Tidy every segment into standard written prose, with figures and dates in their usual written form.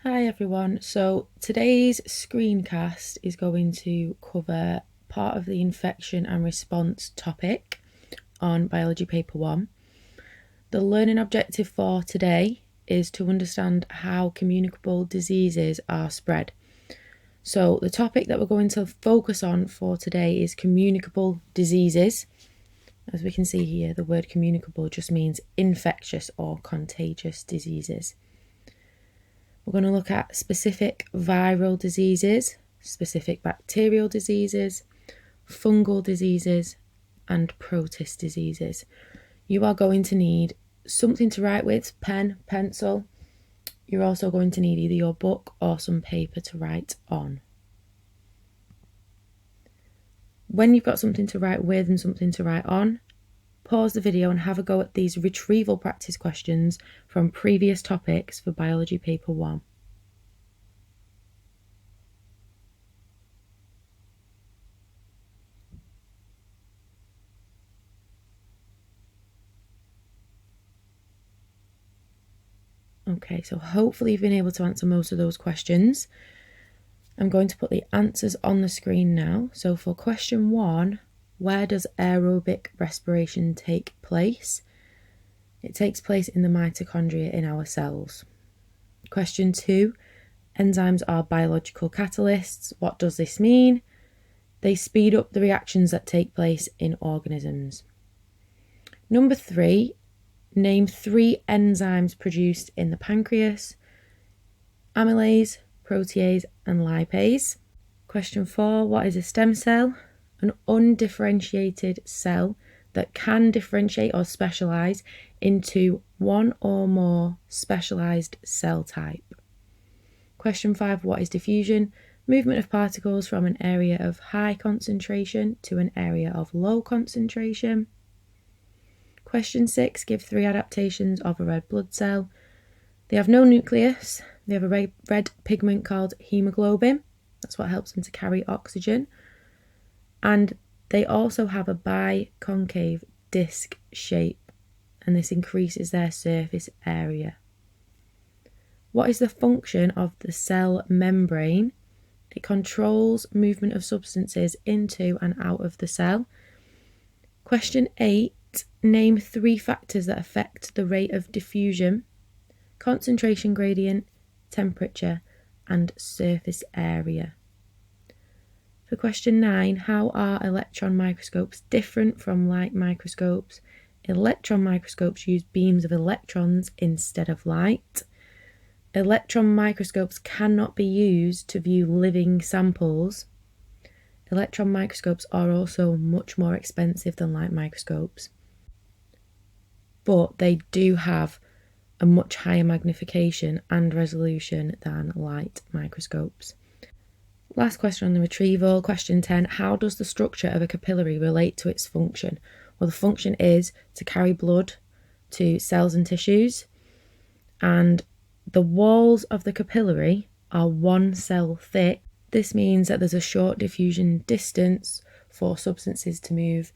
Hi everyone, so today's screencast is going to cover part of the infection and response topic on Biology Paper 1. The learning objective for today is to understand how communicable diseases are spread. So the topic that we're going to focus on for today is communicable diseases. As we can see here, the word communicable just means infectious or contagious diseases. We're going to look at specific viral diseases, specific bacterial diseases, fungal diseases, and protist diseases. You are going to need something to write with, pen, pencil. You're also going to need either your book or some paper to write on. When you've got something to write with and something to write on, pause the video and have a go at these retrieval practice questions from previous topics for Biology Paper 1. Okay, so hopefully you've been able to answer most of those questions. I'm going to put the answers on the screen now. So for question 1, where does aerobic respiration take place? It takes place in the mitochondria in our cells. Question 2, enzymes are biological catalysts. What does this mean? They speed up the reactions that take place in organisms. Number 3, name 3 enzymes produced in the pancreas: amylase, protease, and lipase. Question 4, what is a stem cell? An undifferentiated cell that can differentiate or specialise into one or more specialised cell type. Question 5, what is diffusion? Movement of particles from an area of high concentration to an area of low concentration. Question 6, give 3 adaptations of a red blood cell. They have no nucleus. They have a red pigment called hemoglobin. That's what helps them to carry oxygen. And they also have a biconcave disc shape, and this increases their surface area. What is the function of the cell membrane? It controls movement of substances into and out of the cell. Question 8, name 3 factors that affect the rate of diffusion: concentration gradient, temperature, and surface area. For question 9, how are electron microscopes different from light microscopes? Electron microscopes use beams of electrons instead of light. Electron microscopes cannot be used to view living samples. Electron microscopes are also much more expensive than light microscopes, but they do have a much higher magnification and resolution than light microscopes. Last question on the retrieval, question 10, how does the structure of a capillary relate to its function? Well, the function is to carry blood to cells and tissues, and the walls of the capillary are 1 cell thick. This means that there's a short diffusion distance for substances to move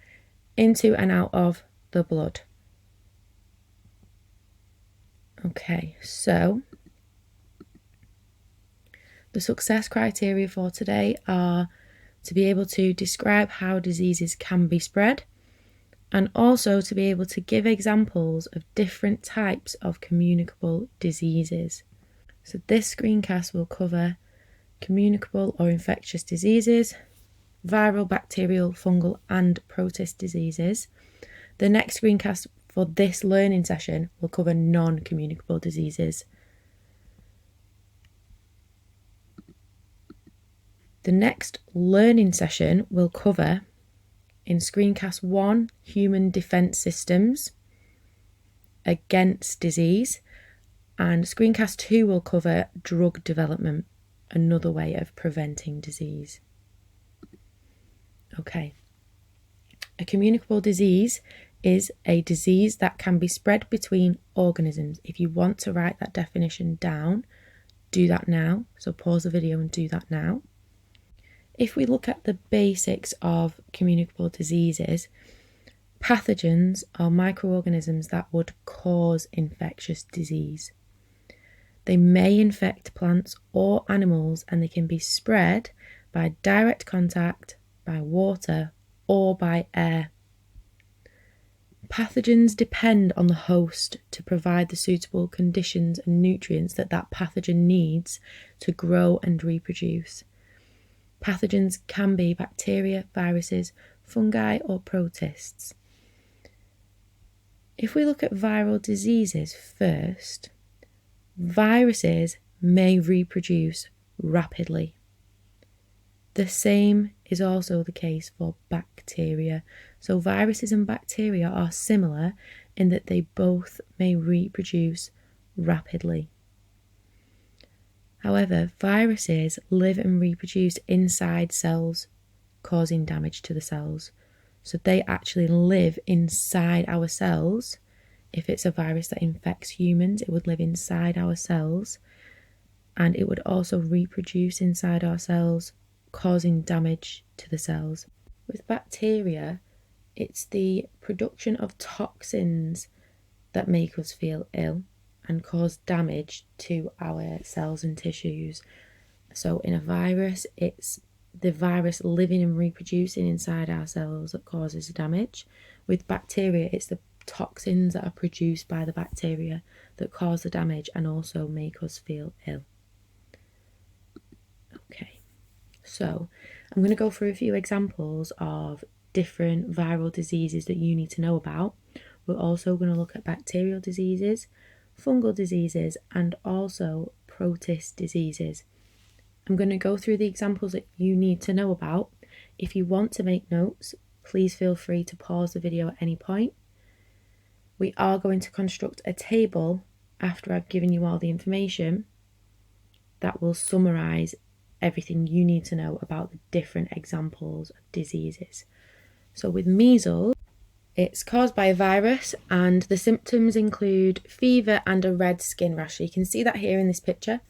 into and out of the blood. Okay, so the success criteria for today are to be able to describe how diseases can be spread, and also to be able to give examples of different types of communicable diseases. So this screencast will cover communicable or infectious diseases, viral, bacterial, fungal, and protist diseases. The next screencast for this learning session will cover non-communicable diseases. The next learning session will cover, in screencast 1, human defence systems against disease, and screencast 2 will cover drug development, another way of preventing disease. Okay, a communicable disease is a disease that can be spread between organisms. If you want to write that definition down, do that now. So pause the video and do that now. If we look at the basics of communicable diseases, pathogens are microorganisms that would cause infectious disease. They may infect plants or animals, and they can be spread by direct contact, by water, or by air. Pathogens depend on the host to provide the suitable conditions and nutrients that pathogen needs to grow and reproduce. Pathogens can be bacteria, viruses, fungi, or protists. If we look at viral diseases first, viruses may reproduce rapidly. The same is also the case for bacteria. So viruses and bacteria are similar in that they both may reproduce rapidly. However, viruses live and reproduce inside cells, causing damage to the cells. So they actually live inside our cells. If it's a virus that infects humans, it would live inside our cells, and it would also reproduce inside our cells, causing damage to the cells. With bacteria, it's the production of toxins that make us feel ill and cause damage to our cells and tissues. So in a virus, it's the virus living and reproducing inside our cells that causes damage. With bacteria, it's the toxins that are produced by the bacteria that cause the damage and also make us feel ill. Okay, so I'm going to go through a few examples of different viral diseases that you need to know about. We're also going to look at bacterial diseases, fungal diseases, and also protist diseases. I'm going to go through the examples that you need to know about. If you want to make notes, please feel free to pause the video at any point. We are going to construct a table after I've given you all the information that will summarise everything you need to know about the different examples of diseases. So with measles, it's caused by a virus, and the symptoms include fever and a red skin rash. So you can see that here in this picture.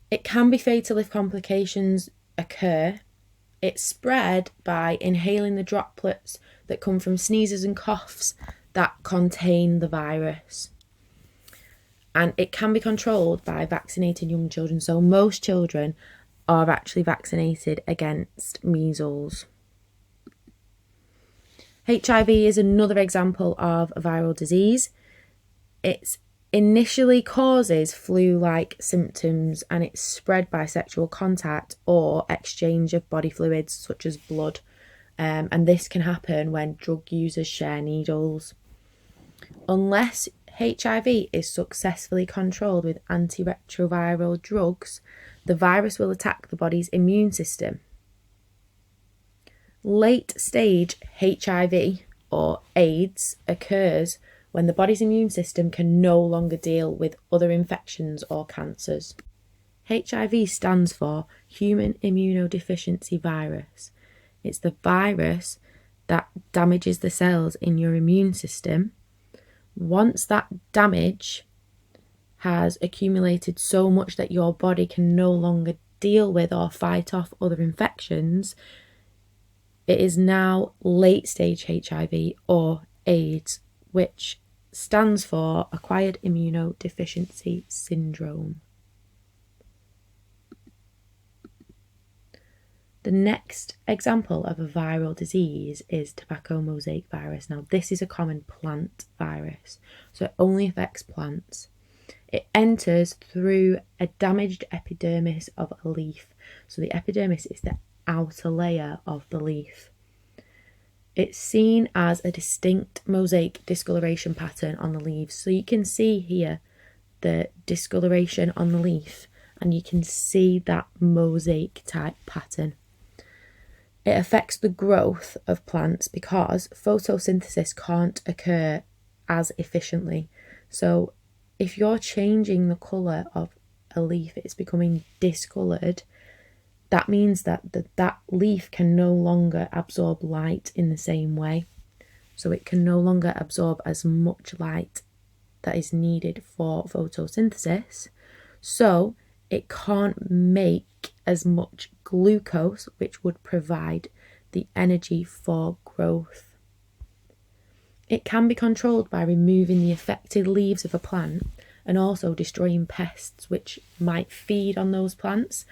It can be fatal if complications occur. It's spread by inhaling the droplets that come from sneezes and coughs that contain the virus. And it can be controlled by vaccinating young children. So most children are actually vaccinated against measles. HIV is another example of a viral disease. It initially causes flu-like symptoms, and it's spread by sexual contact or exchange of body fluids such as blood. And this can happen when drug users share needles. Unless HIV is successfully controlled with antiretroviral drugs, the virus will attack the body's immune system. Late stage HIV or AIDS occurs when the body's immune system can no longer deal with other infections or cancers. HIV stands for Human Immunodeficiency Virus. It's the virus that damages the cells in your immune system. Once that damage has accumulated so much that your body can no longer deal with or fight off other infections, it is now late stage HIV or AIDS, which stands for Acquired Immunodeficiency Syndrome. The next example of a viral disease is tobacco mosaic virus. Now, this is a common plant virus, so it only affects plants. It enters through a damaged epidermis of a leaf. So the epidermis is the outer layer of the leaf. It's seen as a distinct mosaic discoloration pattern on the leaves. So you can see here the discoloration on the leaf, and you can see that mosaic type pattern. It affects the growth of plants because photosynthesis can't occur as efficiently. So if you're changing the colour of a leaf, it's becoming discoloured, that means that that leaf can no longer absorb light in the same way. So it can no longer absorb as much light that is needed for photosynthesis. So it can't make as much glucose, which would provide the energy for growth. It can be controlled by removing the affected leaves of a plant and also destroying pests which might feed on those plants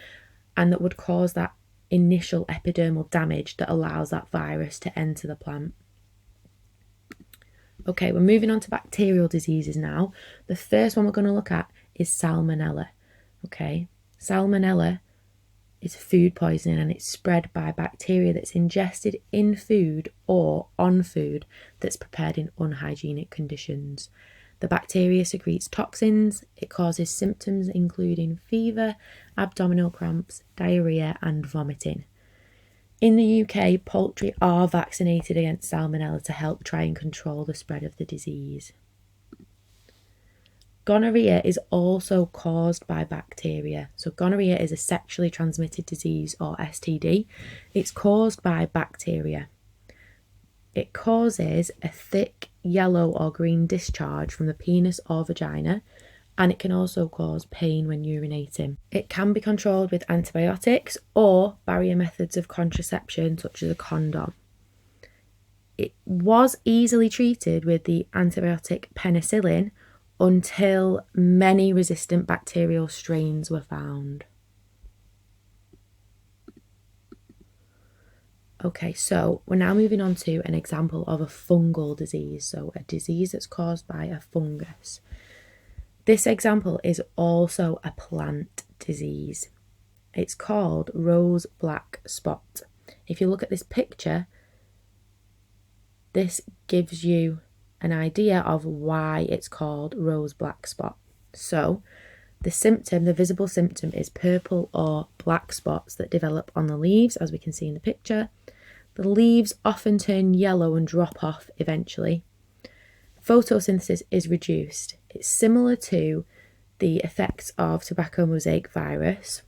and that would cause that initial epidermal damage that allows that virus to enter the plant. Okay, we're moving on to bacterial diseases now. The first one we're going to look at is Salmonella. Okay, Salmonella is food poisoning and it's spread by bacteria that's ingested in food or on food that's prepared in unhygienic conditions. The bacteria secretes toxins. It causes symptoms including fever, abdominal cramps, diarrhea and vomiting. In the UK, poultry are vaccinated against Salmonella to help try and control the spread of the disease. Gonorrhea is also caused by bacteria. So gonorrhea is a sexually transmitted disease, or STD. It's caused by bacteria. It causes a thick yellow or green discharge from the penis or vagina, and it can also cause pain when urinating. It can be controlled with antibiotics or barrier methods of contraception such as a condom. It was easily treated with the antibiotic penicillin until many resistant bacterial strains were found. Okay, so we're now moving on to an example of a fungal disease, so a disease that's caused by a fungus. This example is also a plant disease. It's called rose black spot. If you look at this picture, this gives you an idea of why it's called rose black spot. So the visible symptom is purple or black spots that develop on the leaves, as we can see in the picture. The leaves often turn yellow and drop off eventually. Photosynthesis is reduced. It's similar to the effects of tobacco mosaic virus.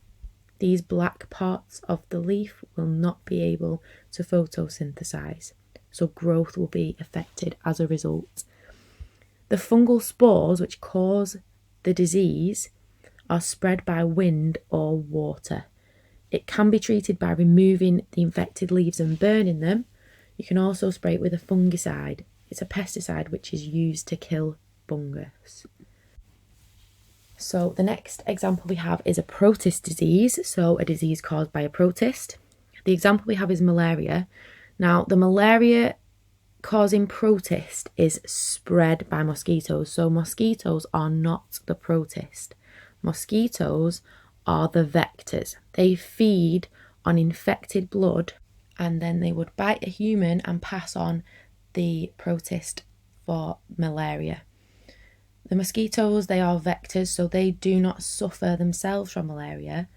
These black parts of the leaf will not be able to photosynthesize, so growth will be affected as a result. The fungal spores which cause the disease are spread by wind or water. It can be treated by removing the infected leaves and burning them. You can also spray it with a fungicide. It's a pesticide which is used to kill fungus. So the next example we have is a protist disease, so a disease caused by a protist. The example we have is malaria. Now, the malaria causing protist is spread by mosquitoes, so mosquitoes are not the protist. Mosquitoes are the vectors. They feed on infected blood and then they would bite a human and pass on the protist for malaria. The mosquitoes, they are vectors, so they do not suffer themselves from malaria.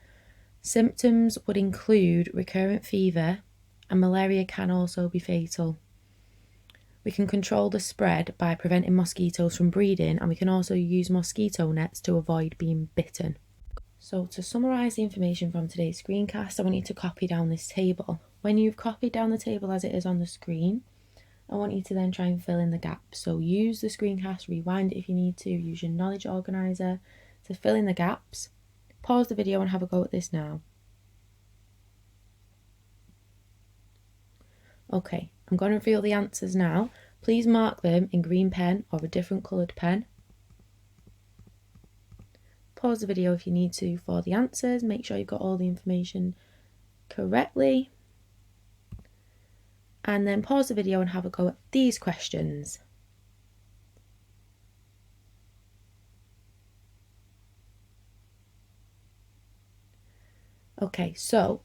Symptoms would include recurrent fever, and malaria can also be fatal. We can control the spread by preventing mosquitoes from breeding, and we can also use mosquito nets to avoid being bitten. So to summarise the information from today's screencast, I want you to copy down this table. When you've copied down the table as it is on the screen, I want you to then try and fill in the gaps. So use the screencast, rewind it if you need to, use your knowledge organiser to fill in the gaps. Pause the video and have a go at this now. Okay, I'm going to reveal the answers now. Please mark them in green pen or a different coloured pen. Pause the video if you need to for the answers. Make sure you've got all the information correctly. And then pause the video and have a go at these questions. Okay, so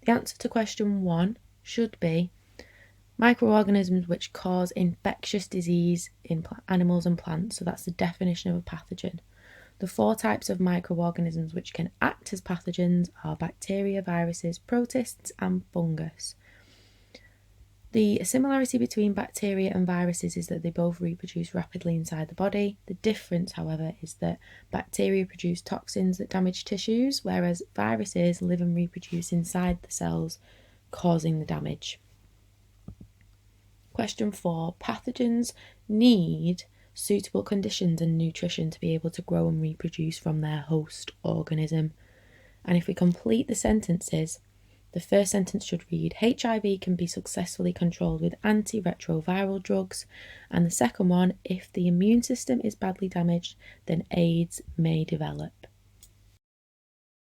the answer to question 1 should be microorganisms which cause infectious disease in animals and plants. So that's the definition of a pathogen. The 4 types of microorganisms which can act as pathogens are bacteria, viruses, protists and fungus. The similarity between bacteria and viruses is that they both reproduce rapidly inside the body. The difference, however, is that bacteria produce toxins that damage tissues, whereas viruses live and reproduce inside the cells, causing the damage. Question 4. Pathogens need suitable conditions and nutrition to be able to grow and reproduce from their host organism. And if we complete the sentences, The first sentence should read, HIV can be successfully controlled with antiretroviral drugs. And the second one, if the immune system is badly damaged, then AIDS may develop.